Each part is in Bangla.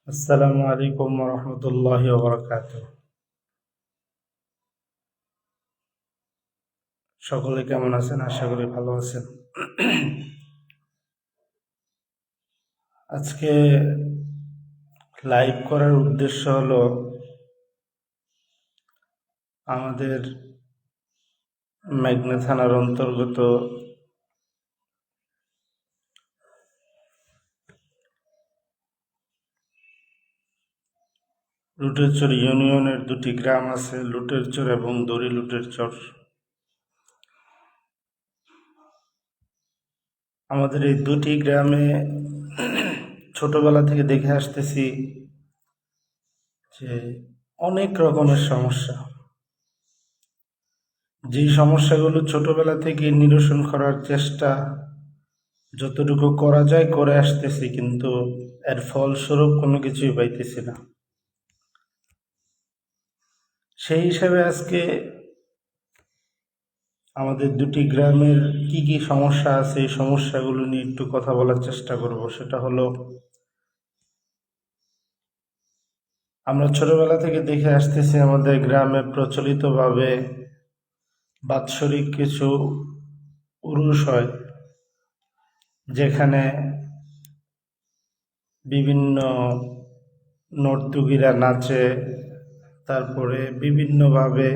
আসসালামু আলাইকুম রহমতুল্লাহি ওবরাকাতুহ। সকলে কেমন আছেন? আশা করি ভালো আছেন। আজকে লাইভ করার উদ্দেশ্য হলো আমাদের মেঘনা থানার অন্তর্গত লুটেরচর ইউনিয়নের দুটি গ্রাম আছে, লুটেরচর এবং দড়ি লুটেরচর। আমাদের এই দুটি গ্রামে ছোটবেলা থেকে দেখে আসতেছি যে অনেক রকমের সমস্যা, যেই সমস্যাগুলো ছোটবেলা থেকে নিরসন করার চেষ্টা যতটুকু করা যায় করে আসতেছি, কিন্তু এর ফলস্বরূপ কোনো কিছুই পাইতেছি না। সেই হিসাবে আজকে আমাদের দুটি গ্রামের কি কি সমস্যা আছে এই সমস্যাগুলো নিয়ে একটু কথা বলার চেষ্টা করব। সেটা হলো, আমরা ছোটবেলা থেকে দেখে আসতেছি আমাদের গ্রামে প্রচলিতভাবে বাৎসরিক কিছু উরুস হয়, যেখানে বিভিন্ন নর্তকীরা নাচে, তারপরে বিভিন্নভাবে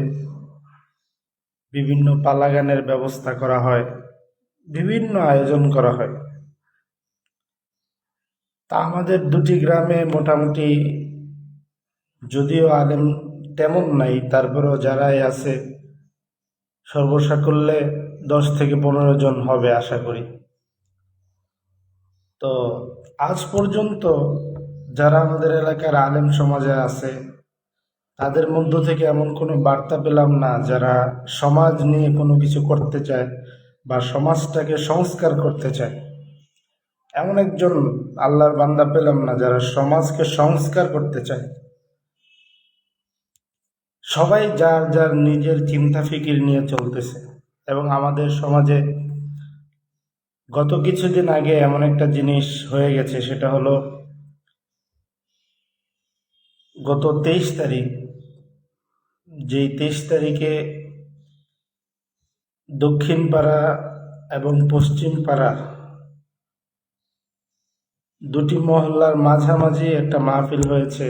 বিভিন্ন পালা গানের ব্যবস্থা করা হয়, বিভিন্ন আয়োজন করা হয়। তা আমাদের দুটি গ্রামে মোটামুটি, যদিও আলেম তেমন নাই, তারপরেও যারাই আছে সর্বসাকুল্যে 10 থেকে 15 জন হবে আশা করি। তো আজ পর্যন্ত যারা আমাদের এলাকার আলেম সমাজে আছে তাদের মধ্য থেকে এমন কোনো বার্তা পেলাম না যারা সমাজ নিয়ে কোনো কিছু করতে চায় বা সমাজটাকে সংস্কার করতে চায়। এমন একজন আল্লাহর বান্দা পেলাম না যারা সমাজকে সংস্কার করতে চায়। সবাই যার যার নিজের চিন্তা ফিকির নিয়ে চলতেছে। এবং আমাদের সমাজে গত কিছুদিন আগে এমন একটা জিনিস হয়ে গেছে, সেটা হলো গত 23 তারিখ, যেই 23 তারিখে দক্ষিণ পাড়া এবং পশ্চিম পাড়া দুটি মহল্লার মাঝামাঝি একটা মাহফিল হয়েছে,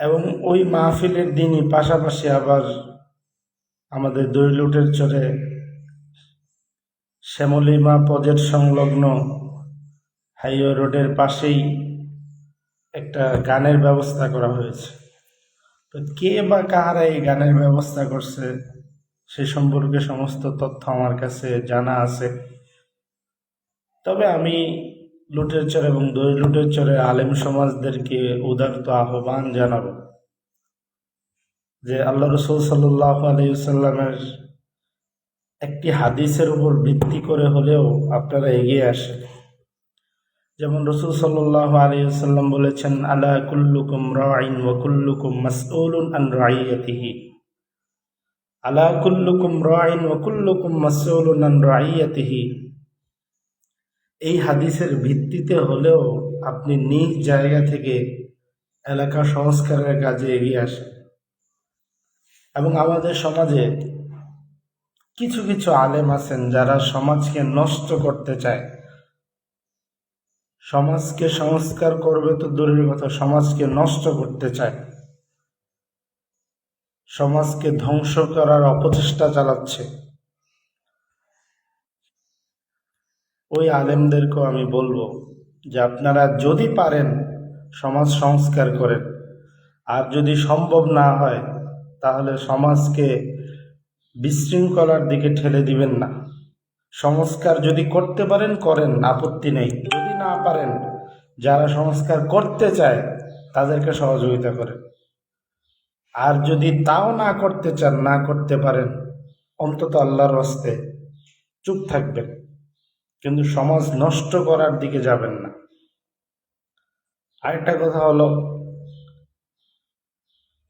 এবং ওই মাহফিলের দিনই পাশাপাশি আবার আমাদের দড়িলুটের চরে শ্যামলিমা প্রজেক্ট সংলগ্ন হাইওয়ে রোডের পাশেই একটা গানের ব্যবস্থা করা হয়েছে। তো কে বা কাহারা এই গানের ব্যবস্থা করছে সে সম্পর্কে সমস্ত তথ্য আমার কাছে জানা আছে। তবে আমি লুটেরচর এবং দড়ি লুটেরচরে আলেম সমাজদেরকে উদারত আহ্বান জানাবো যে আল্লাহ রসুল সাল্লাল্লাহু আলাইহি ওয়াসাল্লামের একটি হাদিসের উপর ভিত্তি করে হলেও আপনারা এগিয়ে আসেন। যেমন রসুল সাল্লাল্লাহু আলাইহি ওয়াসাল্লাম বলেছেন, আলা কুল্লুকুম রাইন ওয়া কুল্লুকুম মাসউলুন আন রাইয়াতিহি। আলা কুল্লুকুম রাইন ওয়া কুল্লুকুম মাসউলুন আন রাইয়াতিহি। এই হাদিসের ভিত্তিতে হলেও আপনি নিজ জায়গা থেকে এলাকা সংস্কারের কাজে এগিয়ে আসেন। এবং আমাদের সমাজে কিছু কিছু আলেম আছেন যারা সমাজকে নষ্ট করতে চায়। সমাজকে সংস্কার করবে তো দূরের কথা, সমাজকে নষ্ট করতে চায়, সমাজকে ধ্বংস করার অপচেষ্টা চালাচ্ছে। ওই আলেমদেরকেও আমি বলবো যে আপনারা যদি পারেন সমাজ সংস্কার করেন, আর যদি সম্ভব না হয় তাহলে সমাজকে বিশৃঙ্খলার দিকে ঠেলে দিবেন না। সংস্কার যদি করতে পারেন করেন, আপত্তি নেই। যদি না পারেন, যারা সংস্কার করতে চায় তাদেরকে সহযোগিতা করেন। আর যদি তাও না করতে চান, না করতে পারেন, অন্তত আল্লাহর হস্তে চুপ থাকবেন, কিন্তু সমাজ নষ্ট করার দিকে যাবেন না। আরেকটা কথা হলো,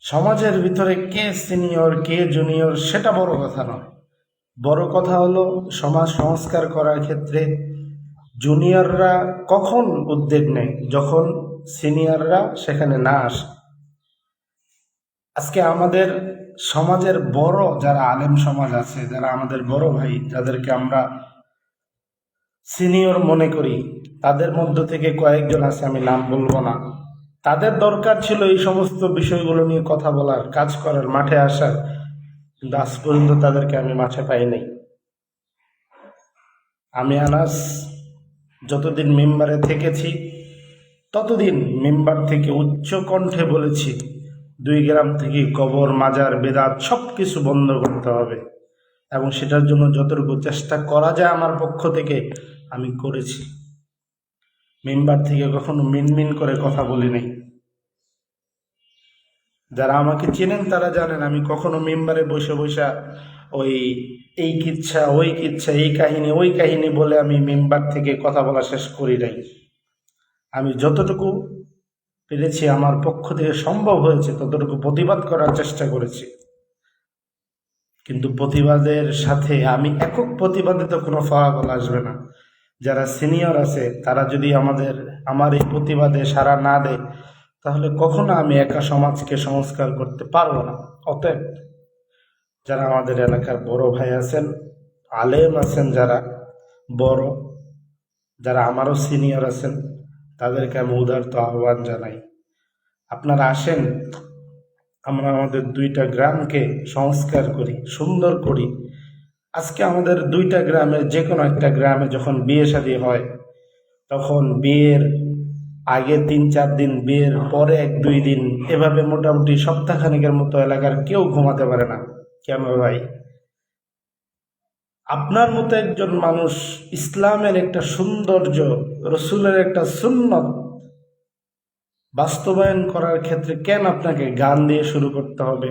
সমাজের ভিতরে কে সিনিয়র কে জুনিয়র সেটা বড় কথা নয়। বড় কথা হলো সমাজ সংস্কার করার ক্ষেত্রে জুনিয়ররা কখন উদ্যোগ নেয়? যখন সিনিয়ররা সেখানে না আসে। আজকে আমাদের সমাজের বড় যারা আলেম সমাজ আছে, যারা আমাদের বড় ভাই, যাদেরকে আমরা সিনিয়র মনে করি, তাদের মধ্য থেকে কয়েকজন আছে, আমি নাম বলবো না, তাদের দরকার ছিল এই সমস্ত বিষয়গুলো নিয়ে কথা বলার, কাজ করার, মাঠে আসার, কিন্তু আজ পর্যন্ত তাদেরকে আমি মাঠে পাই নাই। আমি আনাস যতদিন মেম্বারে থেকেছি ততদিন মেম্বার থেকে উচ্চ কণ্ঠে বলেছি 2 গ্রাম থেকে কবর, মাজার, বেদাত সব কিছু বন্ধ করতে হবে, এবং সেটার জন্য যতটুকু চেষ্টা করা যায় আমার পক্ষ থেকে আমি করেছি। মেম্বার থেকে কখনো মিনমিন করে কথা বলি নাই। যারা আমাকে চেনেন তারা জানেন আমি কখনো মেম্বারে বসে বসে ওই এই কিচ্ছা ওই কিচ্ছা, এই কাহিনী ওই কাহিনী বলে আমি মেম্বার থেকে কথা বলা শেষ করি নাই। আমি যতটুকু পেরেছি, আমার পক্ষ থেকে সম্ভব হয়েছে ততটুকু প্রতিবাদ করার চেষ্টা করেছি। কিন্তু প্রতিবাদের সাথে আমি একক প্রতিবাদে তো কোনো ফলাফল আসবে না। যারা সিনিয়র আছে তারা যদি আমার এই প্রতিবাদে সাড়া না দেয়, তাহলে কখনো আমি একা সমাজকে সংস্কার করতে পারবো না। অতএব যারা আমাদের এলাকার বড় ভাই আছেন, আলেম আছেন, যারা বড়, যারা আমারও সিনিয়র আছেন, তাদেরকে আমি উদারত আহ্বান জানাই, আপনারা আসেন, আমরা আমাদের 2টা গ্রামকে সংস্কার করি, সুন্দর করি। আজকে আমাদের 2টা গ্রামের যে কোনো একটা গ্রামে যখন বিয়ে শাদী হয়, তখন বিয়ের আগে 3-4 দিন, বিয়ের পরে 1-2 দিন, এভাবে মোটামুটি সপ্তাহখানেকের মতো এলাকার কেউ ঘুমাতে পারে না। কেন ভাই? আপনার মতো একজন মানুষ ইসলামের একটা সৌন্দর্য, রসুলের একটা সুন্নত বাস্তবায়ন করার ক্ষেত্রে কেন আপনাকে গান দিয়ে শুরু করতে হবে?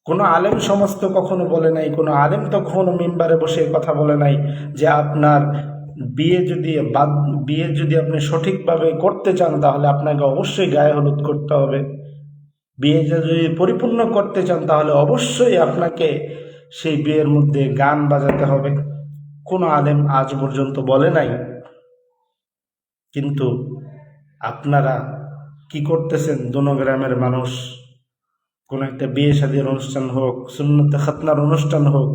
কোনো আলেম সমাজ তো কখনো বলে নাই, কোনো আলেম তো কখনো মিম্বারে বসে কথা বলে নাই যে আপনার বিয়ে যদি আপনি সঠিকভাবে করতে চান তাহলে আপনাকে অবশ্যই গায়ে হলুদ করতে হবে। বিয়ে যদি পরিপূর্ণ করতে চান তাহলে অবশ্যই আপনাকে সেই বিয়ের মধ্যে গান বাজাতে হবে। কোনো আলেম আজ পর্যন্ত বলে নাই। কিন্তু আপনারা কি করতেছেন? দোনো গ্রামের মানুষ কোনো একটা বিয়ে শাদীর অনুষ্ঠান হোক, সুন্নতে খাতনার অনুষ্ঠান হোক,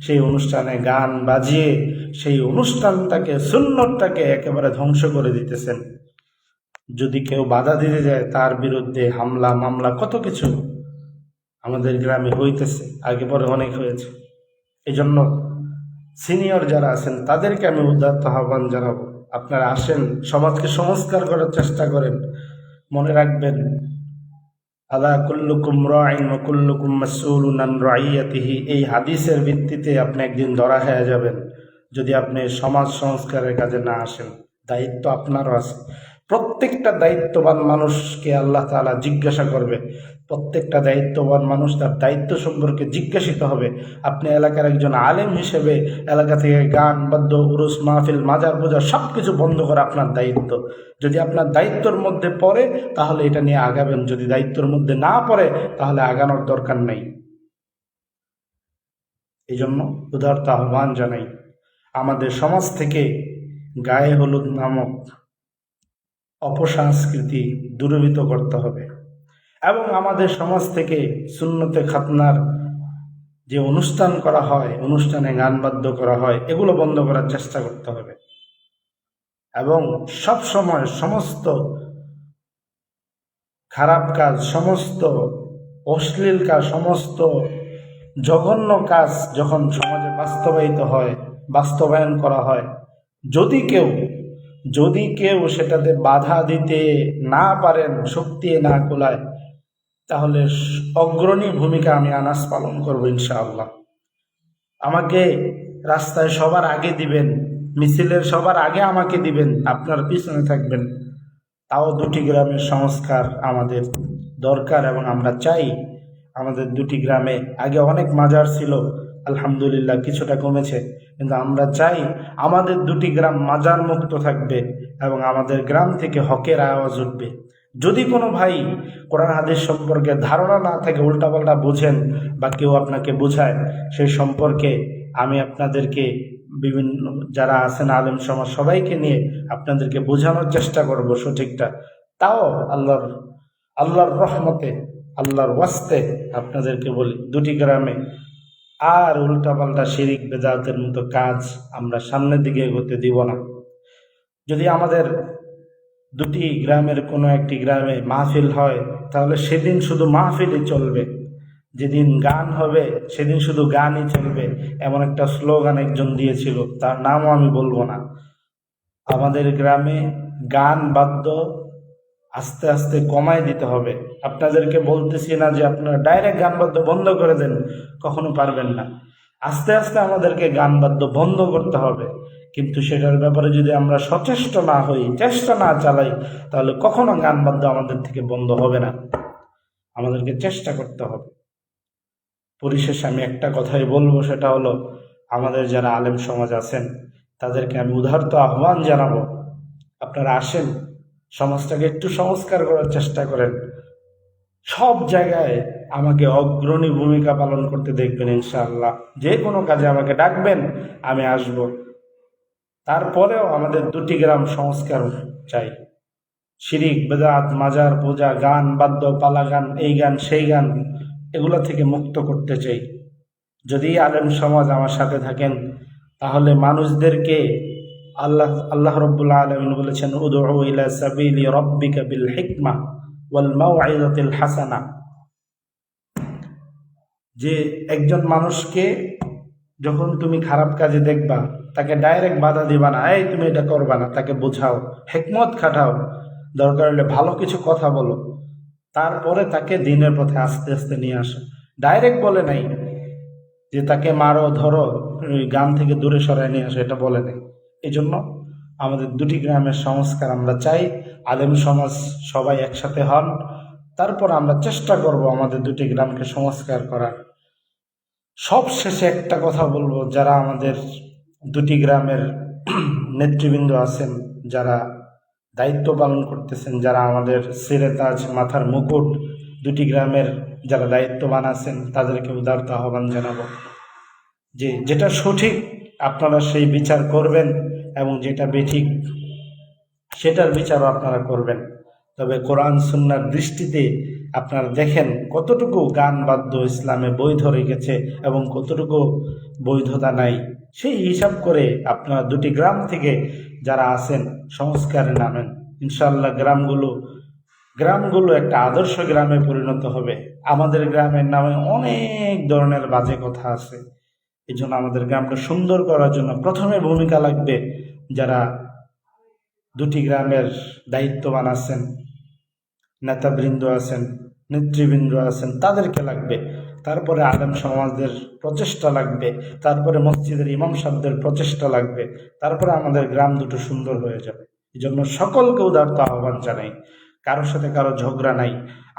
সেই অনুষ্ঠানে গান বাজিয়ে সেই অনুষ্ঠানটাকে, সুন্নতটাকে একেবারে ধ্বংস করে দিতেছেন। যদি কেউ বাধা দিতে যায় তার বিরুদ্ধে হামলা মামলা কত কিছু আমাদের গ্রামে হইতেছে, আগে পরে অনেক হয়েছে। এই জন্য সিনিয়র যারা আছেন তাদেরকে আমি উদাত্ত আহ্বান জানাবো, আপনারা আসেন, সমাজকে সংস্কার করার চেষ্টা করেন। মনে রাখবেন, আলা কুল্লুকুম রাইন ওয়া কুল্লুকুম মাসউলুন আন রাইয়াতিহি, এই হাদিসের ভিত্তিতে আপনি একদিন ধরা হয়ে যাবেন যদি আপনি সমাজ সংস্কারের কাজে না আসেন। দায়িত্ব আপনারও আছে। প্রত্যেকটা দায়িত্ববান মানুষকে আল্লাহ তাআলা জিজ্ঞাসা করবে, প্রত্যেকটা দায়িত্ববান মানুষ তার দায়িত্ব সম্পর্কে জিজ্ঞাসিত হবে। আপনি এলাকার একজন আলেম হিসেবে এলাকা থেকে গান বাদ্য, উরুস মাহফিল, মাজার পূজা সব কিছু বন্ধ করা আপনার দায়িত্ব। যদি আপনার দায়িত্বর মধ্যে পড়ে তাহলে এটা নিয়ে আগাবেন, যদি দায়িত্বর মধ্যে না পড়ে তাহলে আগানোর দরকার নেই। এই জন্য উদারতা আহ্বান জানাই, আমাদের সমাজ থেকে গায়ে হলুদ নামক অপসংস্কৃতি দূরীভূত করতে হবে, এবং আমাদের সমাজ থেকে সুন্নতে খাতনার যে অনুষ্ঠান করা হয়, অনুষ্ঠানে গান বাদ্য করা হয়, এগুলো বন্ধ করার চেষ্টা করতে হবে। এবং সব সময় সমস্ত খারাপ কাজ, সমস্ত অশ্লীল কাজ, সমস্ত জঘন্য কাজ যখন সমাজে বাস্তবায়ন করা হয়, যদি কেউ সেটাতে বাধা দিতে না পারেন, শক্তি না কুলায়, তাহলে অগ্রণী ভূমিকা আমি আনাস পালন করব ইনশাআল্লাহ। আমাকে রাস্তায় সবার আগে দিবেন, মিছিলের সবার আগে আমাকে দিবেন, আপনার পিছনে থাকবেন। তাও 2টি গ্রামের সংস্কার আমাদের দরকার, এবং আমরা চাই আমাদের 2টি গ্রামে, আগে অনেক মাজার ছিল, আলহামদুলিল্লাহ কিছুটা কমেছে, কিন্তু আমরা চাই আমাদের 2টি গ্রাম মাজার মুক্ত থাকবে এবং আমাদের গ্রাম থেকে হকের আওয়াজ উঠবে। যদি কোনো ভাই কোরআন হাদিস সম্পর্কে ধারণা না থাকে, উল্টাপাল্টা বুঝেন বা কেউ আপনাকে বোঝায়, সেই সম্পর্কে আমি আপনাদেরকে বিভিন্ন যারা আছেন আলেম সমাজ সবাইকে নিয়ে আপনাদেরকে বোঝানোর চেষ্টা করব সঠিকটা। তাও আল্লাহর রহমতে, আল্লাহর ওয়াস্তে আপনাদেরকে বলি, দুটি গ্রামে আর উল্টাপাল্টা শিরিক বেদাতের মতো কাজ আমরা সামনের দিকে এগোতে দিব না। যদি আমাদের দুটি গ্রামের কোনো একটি গ্রামে মাহফিল হয়, তাহলে সেদিন শুধু মাহফিলই চলবে। যেদিন গান হবে সেদিন শুধু গানই চলবে, এমন একটা স্লোগান একজন দিয়েছিল, তার নামও আমি বলবো না। আমাদের গ্রামে গান বাদ্য আস্তে আস্তে কমায় দিতে হবে। আপনাদেরকে বলতেছি না যে আপনারা ডাইরেক্ট গান বাদ্য বন্ধ করে দেন, কখনো পারবেন না। আস্তে আস্তে আমাদেরকে গান বাদ্য বন্ধ করতে হবে, কিন্তু সেটার ব্যাপারে যদি আমরা সচেষ্ট না হই, চেষ্টা না চালাই, তাহলে কখনো গান বাদ্য আমাদের থেকে বন্ধ হবে না। আমাদেরকে চেষ্টা করতে হবে। পরিশেষে আমি একটা কথাই বলবো, সেটা হলো আমাদের যারা আলেম সমাজ আছেন তাদেরকে আমি উদারত আহ্বান জানাবো, আপনারা আসেন, সমাজটাকে একটু সংস্কার করার চেষ্টা করেন। সব জায়গায় আমাকে অগ্রণী ভূমিকা পালন করতে দেখবেন ইনশাআল্লাহ। যে কোনো কাজে আমাকে ডাকবেন, আমি আসব। তারপরেও আমাদের দুটি গ্রাম সংস্কার চাই। শিরিক বেদাত, মাজার পূজা, গান বাদ্য, পালা গান, এই গান সেই গান, এগুলো থেকে মুক্ত করতে চাই। যদি আলেম সমাজ আমার সাথে থাকেন, তাহলে মানুষদেরকে আল্লাহ রব্বুল আলামিন বলেছেন, উদউ ইলা সাবিলি রাব্বিকা বিল হিকমা ওয়াল মাউইযাতিল হাসানা। যে একজন মানুষকে যখন তুমি খারাপ কাজে দেখবা, তাকে ডাইরেক্ট বাধা দিবা না, এই তুমি এটা করবা না, তাকে বোঝাও, হিকমত খাটাও, দরকার হলে ভালো কিছু কথা বলো, তারপরে তাকে দিনের পথে আস্তে আস্তে নিয়ে আসো। ডাইরেক্ট বলে নাই যে তাকে মারো ধরো গান থেকে দূরে সরাই নিয়ে আসো, এটা বলে নাই। এই জন্য আমাদের দুটি গ্রামের সংস্কার আমরা চাই। আলেম সমাজ সবাই একসাথে হন, তারপর আমরা চেষ্টা করব আমাদের দুটি গ্রামকে সংস্কার করার। সব শেষে একটা কথা বলবো, যারা আমাদের দুটি গ্রামের নেতৃবৃন্দ আছেন, যারা দায়িত্ব পালন করতেছেন, যারা আমাদের সিরে তাজ, মাথার মুকুট, দুটি গ্রামের যারা দায়িত্ববান আছেন, তাদেরকে উদারত আহ্বান জানাবো যে যেটা সঠিক আপনারা সেই বিচার করবেন, এবং যেটা বেঠিক সেটার বিচারও আপনারা করবেন। তবে কোরআন সুন্নাহর দৃষ্টিতে আপনারা দেখেন কতটুকু গান বাদ্য ইসলামে বৈধ রেখেছে এবং কতটুকু বৈধতা নাই। সেই হিসাব করে আপনারা দুটি গ্রাম থেকে যারা আছেন সংস্কারে নামেন। ইনশাআল্লাহ গ্রামগুলো একটা আদর্শ গ্রামে পরিণত হবে। আমাদের গ্রামের নামে অনেক ধরনের বাজে কথা আছে। এই জন্য আমাদের গ্রামটা সুন্দর করার জন্য প্রথমে ভূমিকা লাগবে যারা দুটি গ্রামের দায়িত্ববান আছেন, নেতাবৃন্দ আছেন, নেতৃবৃন্দ আছেন, তাদেরকে লাগবে। তারপরে আলেম সমাজদের প্রচেষ্টা লাগবে, তারপরে মসজিদের ইমাম সাহেবদের প্রচেষ্টা লাগবে, তারপরে আমাদের গ্রাম দুটো সুন্দর হয়ে যাবে। এই জন্য সকলকে উদারত আহ্বান জানাই, কারোর সাথে কারো ঝগড়া নাই।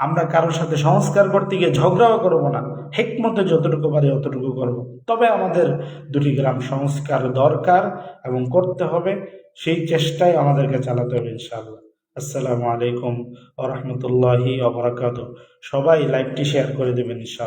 আমরা কারোর সাথে সংস্কার করতে গিয়ে ঝগড়াও করব না, হিকমতে যতটুকু পারি অতটুকু করব। তবে আমাদের দুটি গ্রাম সংস্কার দরকার এবং করতে হবে, সেই চেষ্টাই আমাদেরকে চালাতে হবে ইনশাআল্লাহ। আসসালামু আলাইকুম ওয়া রাহমাতুল্লাহি ওয়া বারাকাতুহু। সবাই লাইভটি শেয়ার করে দেবেন ইনশাআল্লাহ।